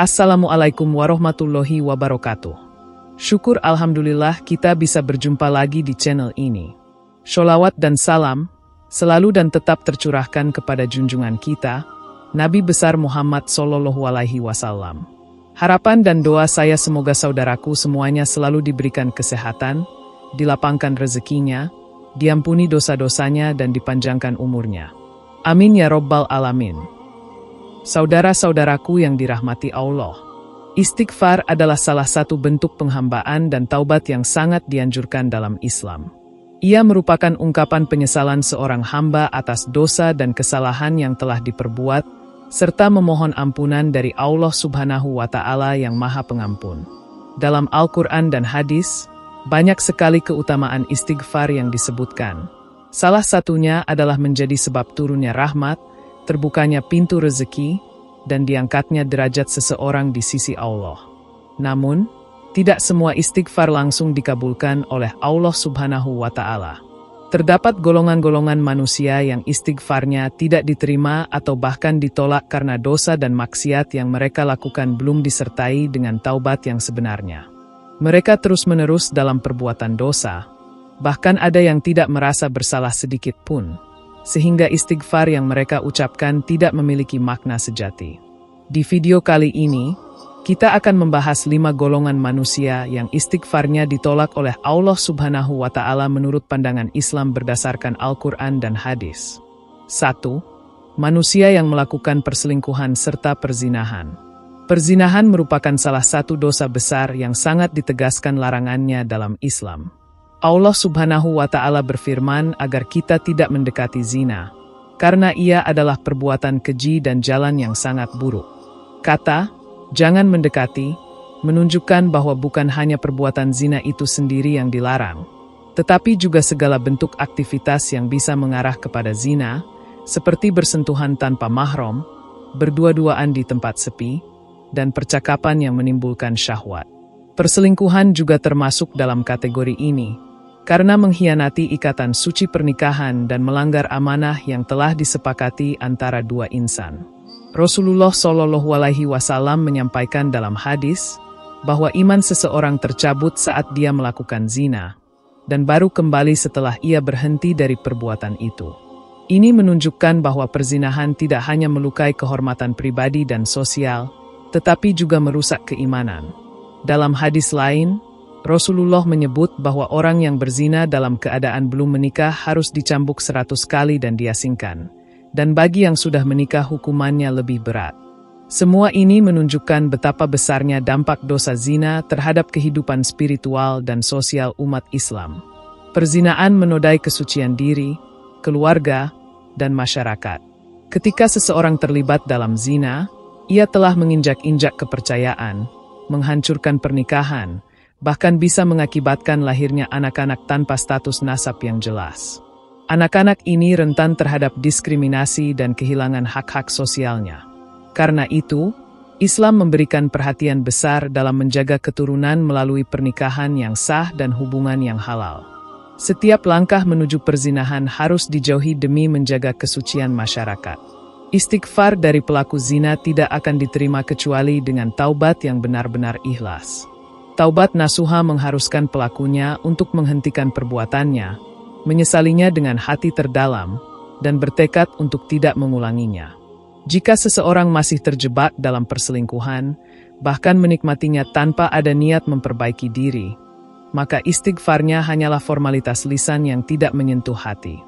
Assalamualaikum warahmatullahi wabarakatuh. Syukur alhamdulillah kita bisa berjumpa lagi di channel ini. Sholawat dan salam selalu dan tetap tercurahkan kepada junjungan kita, Nabi besar Muhammad SAW. Harapan dan doa saya semoga saudaraku semuanya selalu diberikan kesehatan, dilapangkan rezekinya, diampuni dosa-dosanya dan dipanjangkan umurnya. Amin ya Rabbal Alamin. Saudara-saudaraku yang dirahmati Allah, istighfar adalah salah satu bentuk penghambaan dan taubat yang sangat dianjurkan dalam Islam. Ia merupakan ungkapan penyesalan seorang hamba atas dosa dan kesalahan yang telah diperbuat, serta memohon ampunan dari Allah Subhanahu wa Ta'ala yang Maha Pengampun. Dalam Al-Quran dan hadis, banyak sekali keutamaan istighfar yang disebutkan. Salah satunya adalah menjadi sebab turunnya rahmat, terbukanya pintu rezeki, dan diangkatnya derajat seseorang di sisi Allah. Namun, tidak semua istighfar langsung dikabulkan oleh Allah Subhanahu wa Ta'ala. Terdapat golongan-golongan manusia yang istighfarnya tidak diterima atau bahkan ditolak karena dosa dan maksiat yang mereka lakukan belum disertai dengan taubat yang sebenarnya. Mereka terus-menerus dalam perbuatan dosa, bahkan ada yang tidak merasa bersalah sedikit pun, sehingga istighfar yang mereka ucapkan tidak memiliki makna sejati. Di video kali ini, kita akan membahas 5 golongan manusia yang istighfarnya ditolak oleh Allah Subhanahu wa Ta'ala menurut pandangan Islam berdasarkan Al-Quran dan hadis. 1. Manusia yang melakukan perselingkuhan serta perzinahan. Perzinahan merupakan salah satu dosa besar yang sangat ditegaskan larangannya dalam Islam. Allah Subhanahu wa Ta'ala berfirman agar kita tidak mendekati zina, karena ia adalah perbuatan keji dan jalan yang sangat buruk. Kata, jangan mendekati, menunjukkan bahwa bukan hanya perbuatan zina itu sendiri yang dilarang, tetapi juga segala bentuk aktivitas yang bisa mengarah kepada zina, seperti bersentuhan tanpa mahram, berdua-duaan di tempat sepi, dan percakapan yang menimbulkan syahwat. Perselingkuhan juga termasuk dalam kategori ini, karena mengkhianati ikatan suci pernikahan dan melanggar amanah yang telah disepakati antara dua insan. Rasulullah SAW menyampaikan dalam hadis bahwa iman seseorang tercabut saat dia melakukan zina, dan baru kembali setelah ia berhenti dari perbuatan itu. Ini menunjukkan bahwa perzinahan tidak hanya melukai kehormatan pribadi dan sosial, tetapi juga merusak keimanan. Dalam hadis lain, Rasulullah menyebut bahwa orang yang berzina dalam keadaan belum menikah harus dicambuk 100 kali dan diasingkan. Dan bagi yang sudah menikah hukumannya lebih berat. Semua ini menunjukkan betapa besarnya dampak dosa zina terhadap kehidupan spiritual dan sosial umat Islam. Perzinaan menodai kesucian diri, keluarga, dan masyarakat. Ketika seseorang terlibat dalam zina, ia telah menginjak-injak kepercayaan, menghancurkan pernikahan, bahkan bisa mengakibatkan lahirnya anak-anak tanpa status nasab yang jelas. Anak-anak ini rentan terhadap diskriminasi dan kehilangan hak-hak sosialnya. Karena itu, Islam memberikan perhatian besar dalam menjaga keturunan melalui pernikahan yang sah dan hubungan yang halal. Setiap langkah menuju perzinahan harus dijauhi demi menjaga kesucian masyarakat. Istighfar dari pelaku zina tidak akan diterima kecuali dengan taubat yang benar-benar ikhlas. Taubat nasuha mengharuskan pelakunya untuk menghentikan perbuatannya, menyesalinya dengan hati terdalam, dan bertekad untuk tidak mengulanginya. Jika seseorang masih terjebak dalam perselingkuhan, bahkan menikmatinya tanpa ada niat memperbaiki diri, maka istighfarnya hanyalah formalitas lisan yang tidak menyentuh hati.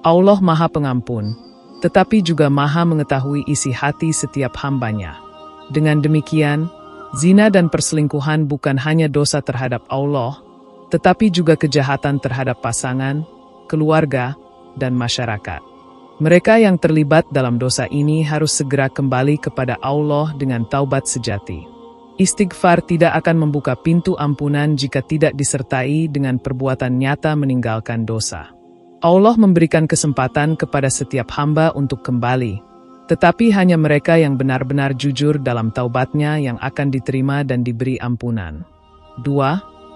Allah Maha Pengampun, tetapi juga Maha mengetahui isi hati setiap hambanya. Dengan demikian, zina dan perselingkuhan bukan hanya dosa terhadap Allah, tetapi juga kejahatan terhadap pasangan, keluarga, dan masyarakat. Mereka yang terlibat dalam dosa ini harus segera kembali kepada Allah dengan taubat sejati. Istighfar tidak akan membuka pintu ampunan jika tidak disertai dengan perbuatan nyata meninggalkan dosa. Allah memberikan kesempatan kepada setiap hamba untuk kembali, tetapi hanya mereka yang benar-benar jujur dalam taubatnya yang akan diterima dan diberi ampunan. 2.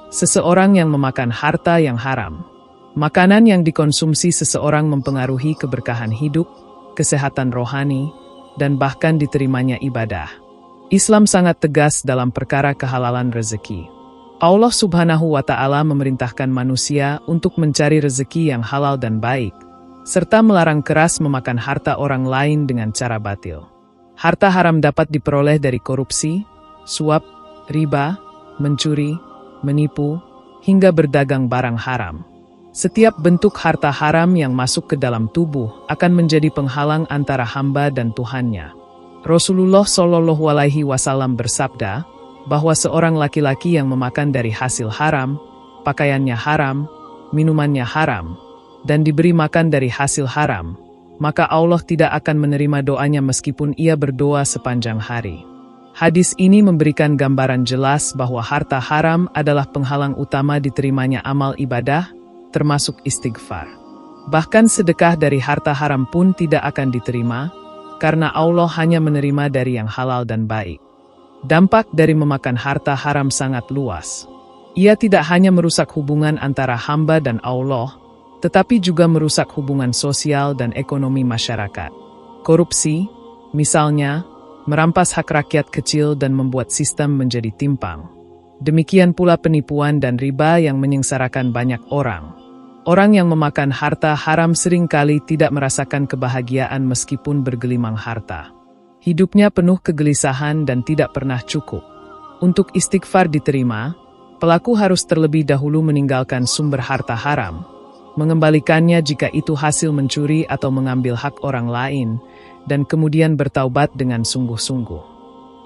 Seseorang yang memakan harta yang haram. Makanan yang dikonsumsi seseorang mempengaruhi keberkahan hidup, kesehatan rohani, dan bahkan diterimanya ibadah. Islam sangat tegas dalam perkara kehalalan rezeki. Allah Subhanahu wa Ta'ala memerintahkan manusia untuk mencari rezeki yang halal dan baik, serta melarang keras memakan harta orang lain dengan cara batil. Harta haram dapat diperoleh dari korupsi, suap, riba, mencuri, menipu, hingga berdagang barang haram. Setiap bentuk harta haram yang masuk ke dalam tubuh akan menjadi penghalang antara hamba dan Tuhannya. Rasulullah Shallallahu Alaihi Wasallam bersabda bahwa seorang laki-laki yang memakan dari hasil haram, pakaiannya haram, minumannya haram, dan diberi makan dari hasil haram, maka Allah tidak akan menerima doanya meskipun ia berdoa sepanjang hari. Hadis ini memberikan gambaran jelas bahwa harta haram adalah penghalang utama diterimanya amal ibadah, termasuk istighfar. Bahkan sedekah dari harta haram pun tidak akan diterima, karena Allah hanya menerima dari yang halal dan baik. Dampak dari memakan harta haram sangat luas. Ia tidak hanya merusak hubungan antara hamba dan Allah, tetapi juga merusak hubungan sosial dan ekonomi masyarakat. Korupsi, misalnya, merampas hak rakyat kecil dan membuat sistem menjadi timpang. Demikian pula penipuan dan riba yang menyengsarakan banyak orang. Orang yang memakan harta haram seringkali tidak merasakan kebahagiaan meskipun bergelimang harta. Hidupnya penuh kegelisahan dan tidak pernah cukup. Untuk istighfar diterima, pelaku harus terlebih dahulu meninggalkan sumber harta haram, mengembalikannya jika itu hasil mencuri atau mengambil hak orang lain, dan kemudian bertaubat dengan sungguh-sungguh.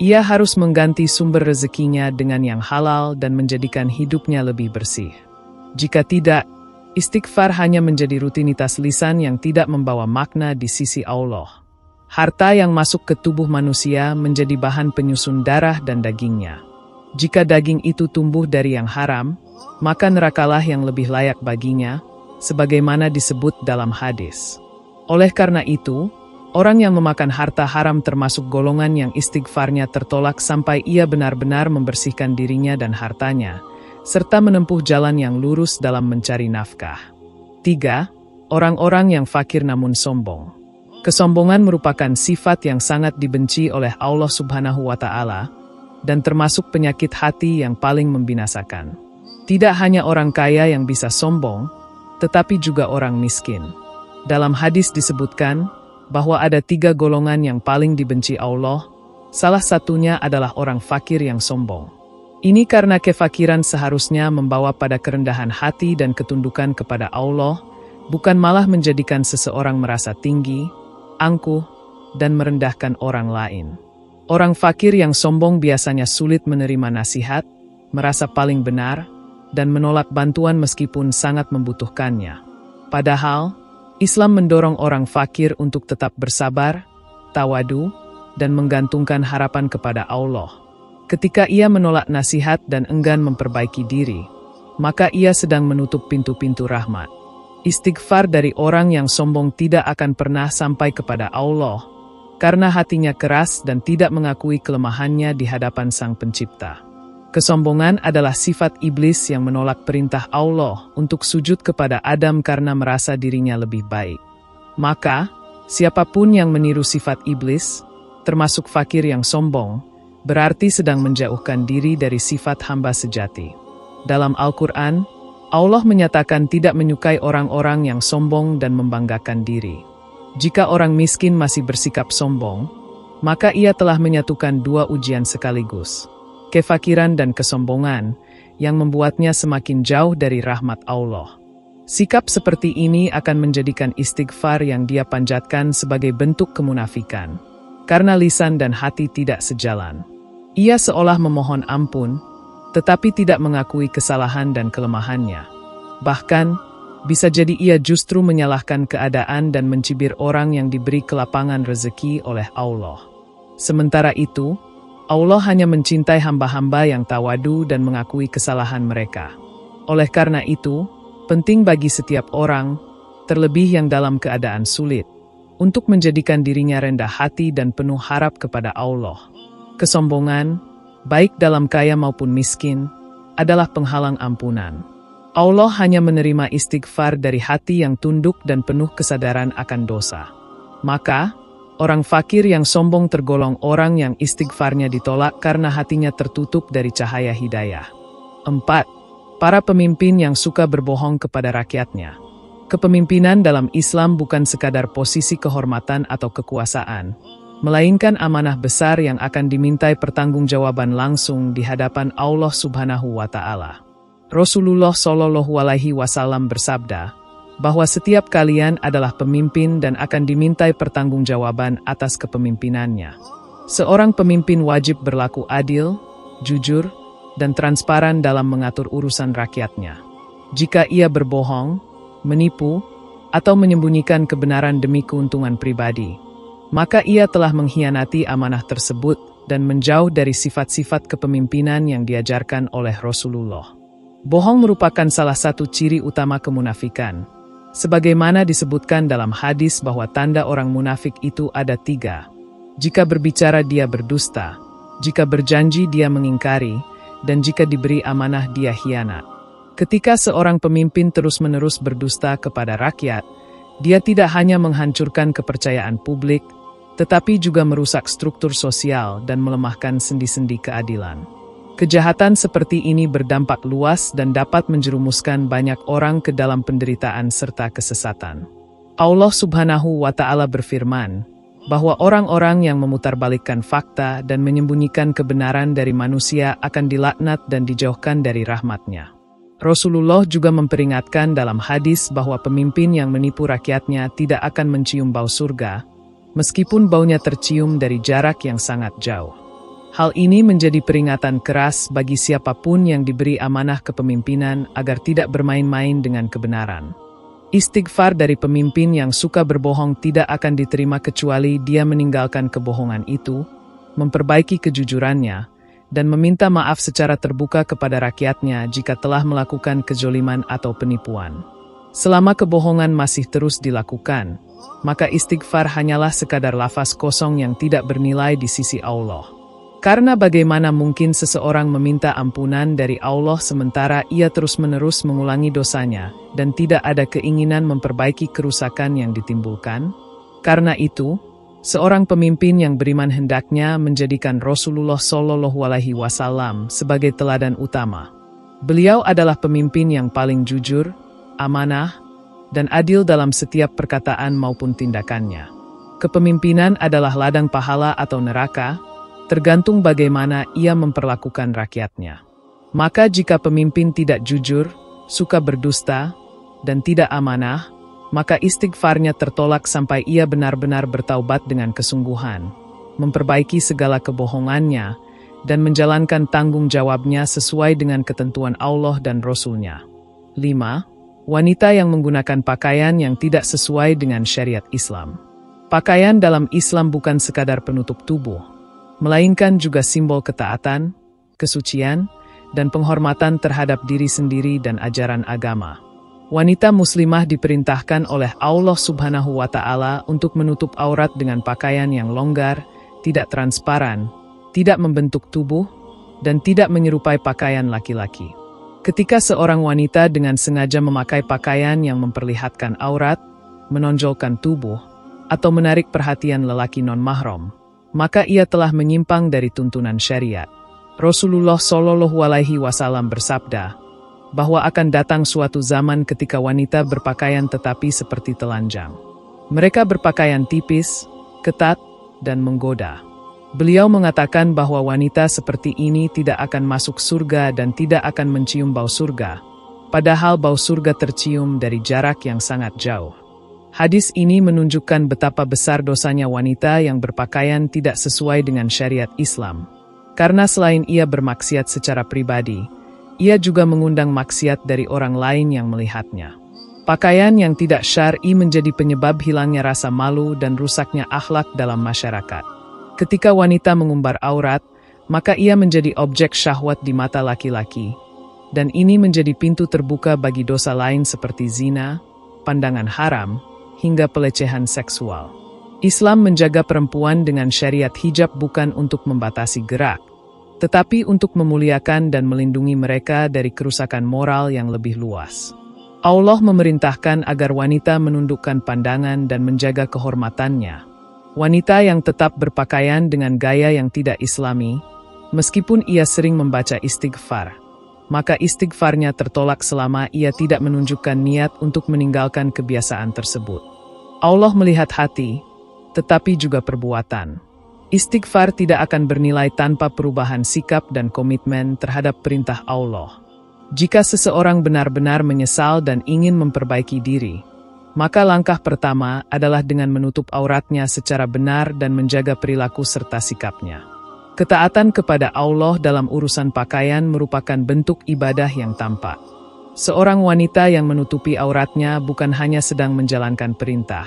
Ia harus mengganti sumber rezekinya dengan yang halal dan menjadikan hidupnya lebih bersih. Jika tidak, istighfar hanya menjadi rutinitas lisan yang tidak membawa makna di sisi Allah. Harta yang masuk ke tubuh manusia menjadi bahan penyusun darah dan dagingnya. Jika daging itu tumbuh dari yang haram, maka nerakalah yang lebih layak baginya, sebagaimana disebut dalam hadis. Oleh karena itu, orang yang memakan harta haram termasuk golongan yang istighfarnya tertolak sampai ia benar-benar membersihkan dirinya dan hartanya, serta menempuh jalan yang lurus dalam mencari nafkah. 3. Orang-orang yang fakir namun sombong. Kesombongan merupakan sifat yang sangat dibenci oleh Allah Subhanahu wa Ta'ala, dan termasuk penyakit hati yang paling membinasakan. Tidak hanya orang kaya yang bisa sombong, tetapi juga orang miskin. Dalam hadis disebutkan bahwa ada 3 golongan yang paling dibenci Allah, salah satunya adalah orang fakir yang sombong. Ini karena kefakiran seharusnya membawa pada kerendahan hati dan ketundukan kepada Allah, bukan malah menjadikan seseorang merasa tinggi, angkuh, dan merendahkan orang lain. Orang fakir yang sombong biasanya sulit menerima nasihat, merasa paling benar, dan menolak bantuan meskipun sangat membutuhkannya. Padahal, Islam mendorong orang fakir untuk tetap bersabar, tawadu, dan menggantungkan harapan kepada Allah. Ketika ia menolak nasihat dan enggan memperbaiki diri, maka ia sedang menutup pintu-pintu rahmat. Istighfar dari orang yang sombong tidak akan pernah sampai kepada Allah, karena hatinya keras dan tidak mengakui kelemahannya di hadapan Sang Pencipta. Kesombongan adalah sifat iblis yang menolak perintah Allah untuk sujud kepada Adam karena merasa dirinya lebih baik. Maka, siapapun yang meniru sifat iblis, termasuk fakir yang sombong, berarti sedang menjauhkan diri dari sifat hamba sejati. Dalam Al-Quran, Allah menyatakan tidak menyukai orang-orang yang sombong dan membanggakan diri. Jika orang miskin masih bersikap sombong, maka ia telah menyatukan 2 ujian sekaligus, kefakiran dan kesombongan, yang membuatnya semakin jauh dari rahmat Allah. Sikap seperti ini akan menjadikan istighfar yang dia panjatkan sebagai bentuk kemunafikan, karena lisan dan hati tidak sejalan. Ia seolah memohon ampun, tetapi tidak mengakui kesalahan dan kelemahannya. Bahkan, bisa jadi ia justru menyalahkan keadaan dan mencibir orang yang diberi kelapangan rezeki oleh Allah. Sementara itu, Allah hanya mencintai hamba-hamba yang tawadu dan mengakui kesalahan mereka. Oleh karena itu, penting bagi setiap orang, terlebih yang dalam keadaan sulit, untuk menjadikan dirinya rendah hati dan penuh harap kepada Allah. Kesombongan, baik dalam kaya maupun miskin, adalah penghalang ampunan. Allah hanya menerima istighfar dari hati yang tunduk dan penuh kesadaran akan dosa. Maka, Orang fakir yang sombong tergolong orang yang istighfarnya ditolak karena hatinya tertutup dari cahaya hidayah. 4. Para pemimpin yang suka berbohong kepada rakyatnya. Kepemimpinan dalam Islam bukan sekadar posisi kehormatan atau kekuasaan, melainkan amanah besar yang akan dimintai pertanggungjawaban langsung di hadapan Allah Subhanahu wa Ta'ala. Rasulullah Shallallahu Alaihi Wasallam bersabda bahwa setiap kalian adalah pemimpin dan akan dimintai pertanggungjawaban atas kepemimpinannya. Seorang pemimpin wajib berlaku adil, jujur, dan transparan dalam mengatur urusan rakyatnya. Jika ia berbohong, menipu, atau menyembunyikan kebenaran demi keuntungan pribadi, maka ia telah mengkhianati amanah tersebut dan menjauh dari sifat-sifat kepemimpinan yang diajarkan oleh Rasulullah. Bohong merupakan salah satu ciri utama kemunafikan. Sebagaimana disebutkan dalam hadis bahwa tanda orang munafik itu ada 3. Jika berbicara dia berdusta, jika berjanji dia mengingkari, dan jika diberi amanah dia khianat. Ketika seorang pemimpin terus-menerus berdusta kepada rakyat, dia tidak hanya menghancurkan kepercayaan publik, tetapi juga merusak struktur sosial dan melemahkan sendi-sendi keadilan. Kejahatan seperti ini berdampak luas dan dapat menjerumuskan banyak orang ke dalam penderitaan serta kesesatan. Allah Subhanahu wa Ta'ala berfirman bahwa orang-orang yang memutarbalikkan fakta dan menyembunyikan kebenaran dari manusia akan dilaknat dan dijauhkan dari rahmat-Nya. Rasulullah juga memperingatkan dalam hadis bahwa pemimpin yang menipu rakyatnya tidak akan mencium bau surga, meskipun baunya tercium dari jarak yang sangat jauh. Hal ini menjadi peringatan keras bagi siapapun yang diberi amanah kepemimpinan agar tidak bermain-main dengan kebenaran. Istighfar dari pemimpin yang suka berbohong tidak akan diterima kecuali dia meninggalkan kebohongan itu, memperbaiki kejujurannya, dan meminta maaf secara terbuka kepada rakyatnya jika telah melakukan kezoliman atau penipuan. Selama kebohongan masih terus dilakukan, maka istighfar hanyalah sekadar lafaz kosong yang tidak bernilai di sisi Allah. Karena bagaimana mungkin seseorang meminta ampunan dari Allah sementara ia terus-menerus mengulangi dosanya dan tidak ada keinginan memperbaiki kerusakan yang ditimbulkan? Karena itu, seorang pemimpin yang beriman hendaknya menjadikan Rasulullah Shallallahu Alaihi Wasallam sebagai teladan utama. Beliau adalah pemimpin yang paling jujur, amanah, dan adil dalam setiap perkataan maupun tindakannya. Kepemimpinan adalah ladang pahala atau neraka, tergantung bagaimana ia memperlakukan rakyatnya. Maka jika pemimpin tidak jujur, suka berdusta, dan tidak amanah, maka istighfarnya tertolak sampai ia benar-benar bertaubat dengan kesungguhan, memperbaiki segala kebohongannya, dan menjalankan tanggung jawabnya sesuai dengan ketentuan Allah dan Rasul-Nya. 5. Wanita yang menggunakan pakaian yang tidak sesuai dengan syariat Islam. Pakaian dalam Islam bukan sekadar penutup tubuh, melainkan juga simbol ketaatan, kesucian, dan penghormatan terhadap diri sendiri dan ajaran agama. Wanita muslimah diperintahkan oleh Allah Subhanahu wa Ta'ala untuk menutup aurat dengan pakaian yang longgar, tidak transparan, tidak membentuk tubuh, dan tidak menyerupai pakaian laki-laki. Ketika seorang wanita dengan sengaja memakai pakaian yang memperlihatkan aurat, menonjolkan tubuh, atau menarik perhatian lelaki non-mahram, maka ia telah menyimpang dari tuntunan syariat. Rasulullah Shallallahu Alaihi Wasallam bersabda bahwa akan datang suatu zaman ketika wanita berpakaian tetapi seperti telanjang. Mereka berpakaian tipis, ketat, dan menggoda. Beliau mengatakan bahwa wanita seperti ini tidak akan masuk surga dan tidak akan mencium bau surga, padahal bau surga tercium dari jarak yang sangat jauh. Hadis ini menunjukkan betapa besar dosanya wanita yang berpakaian tidak sesuai dengan syariat Islam. Karena selain ia bermaksiat secara pribadi, ia juga mengundang maksiat dari orang lain yang melihatnya. Pakaian yang tidak syar'i menjadi penyebab hilangnya rasa malu dan rusaknya akhlak dalam masyarakat. Ketika wanita mengumbar aurat, maka ia menjadi objek syahwat di mata laki-laki, dan ini menjadi pintu terbuka bagi dosa lain seperti zina, pandangan haram, hingga pelecehan seksual. Islam menjaga perempuan dengan syariat hijab bukan untuk membatasi gerak, tetapi untuk memuliakan dan melindungi mereka dari kerusakan moral yang lebih luas. Allah memerintahkan agar wanita menundukkan pandangan dan menjaga kehormatannya. Wanita yang tetap berpakaian dengan gaya yang tidak islami, meskipun ia sering membaca istighfar, maka istighfarnya tertolak selama ia tidak menunjukkan niat untuk meninggalkan kebiasaan tersebut. Allah melihat hati, tetapi juga perbuatan. Istighfar tidak akan bernilai tanpa perubahan sikap dan komitmen terhadap perintah Allah. Jika seseorang benar-benar menyesal dan ingin memperbaiki diri, maka langkah pertama adalah dengan menutup auratnya secara benar dan menjaga perilaku serta sikapnya. Ketaatan kepada Allah dalam urusan pakaian merupakan bentuk ibadah yang tampak. Seorang wanita yang menutupi auratnya bukan hanya sedang menjalankan perintah,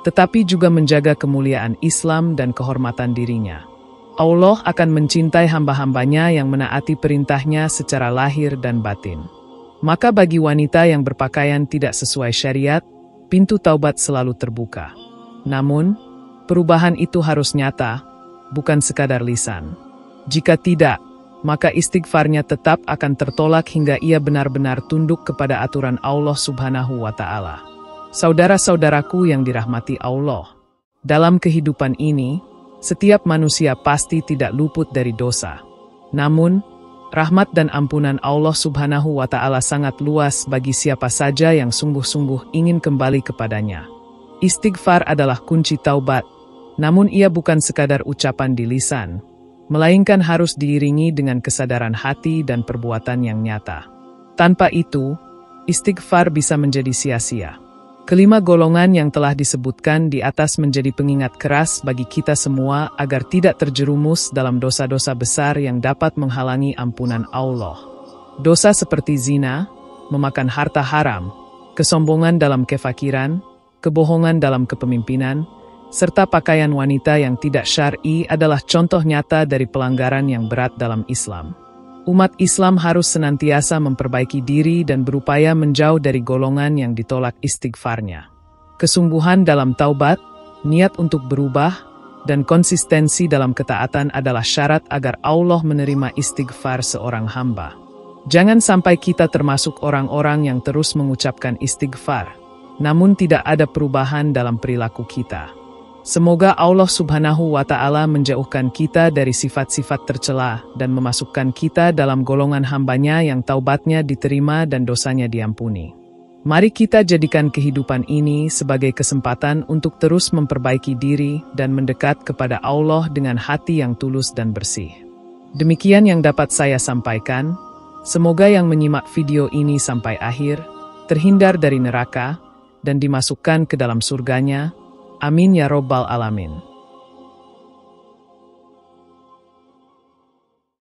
tetapi juga menjaga kemuliaan Islam dan kehormatan dirinya. Allah akan mencintai hamba-hambanya yang menaati perintahnya secara lahir dan batin. Maka bagi wanita yang berpakaian tidak sesuai syariat, pintu taubat selalu terbuka. Namun, perubahan itu harus nyata, bukan sekadar lisan. Jika tidak, maka istighfarnya tetap akan tertolak hingga ia benar-benar tunduk kepada aturan Allah Subhanahu wa Ta'ala. Saudara-saudaraku yang dirahmati Allah, dalam kehidupan ini, setiap manusia pasti tidak luput dari dosa. Namun, rahmat dan ampunan Allah Subhanahu wa Ta'ala sangat luas bagi siapa saja yang sungguh-sungguh ingin kembali kepadanya. Istighfar adalah kunci taubat, namun ia bukan sekadar ucapan di lisan, melainkan harus diiringi dengan kesadaran hati dan perbuatan yang nyata. Tanpa itu, istighfar bisa menjadi sia-sia. Kelima golongan yang telah disebutkan di atas menjadi pengingat keras bagi kita semua agar tidak terjerumus dalam dosa-dosa besar yang dapat menghalangi ampunan Allah. Dosa seperti zina, memakan harta haram, kesombongan dalam kefakiran, kebohongan dalam kepemimpinan, serta pakaian wanita yang tidak syar'i adalah contoh nyata dari pelanggaran yang berat dalam Islam. Umat Islam harus senantiasa memperbaiki diri dan berupaya menjauh dari golongan yang ditolak istighfarnya. Kesungguhan dalam taubat, niat untuk berubah, dan konsistensi dalam ketaatan adalah syarat agar Allah menerima istighfar seorang hamba. Jangan sampai kita termasuk orang-orang yang terus mengucapkan istighfar, namun tidak ada perubahan dalam perilaku kita. Semoga Allah Subhanahu wa Ta'ala menjauhkan kita dari sifat-sifat tercela dan memasukkan kita dalam golongan hambanya yang taubatnya diterima dan dosanya diampuni. Mari kita jadikan kehidupan ini sebagai kesempatan untuk terus memperbaiki diri dan mendekat kepada Allah dengan hati yang tulus dan bersih. Demikian yang dapat saya sampaikan. Semoga yang menyimak video ini sampai akhir terhindar dari neraka dan dimasukkan ke dalam surganya. Amin ya Rabbal Alamin.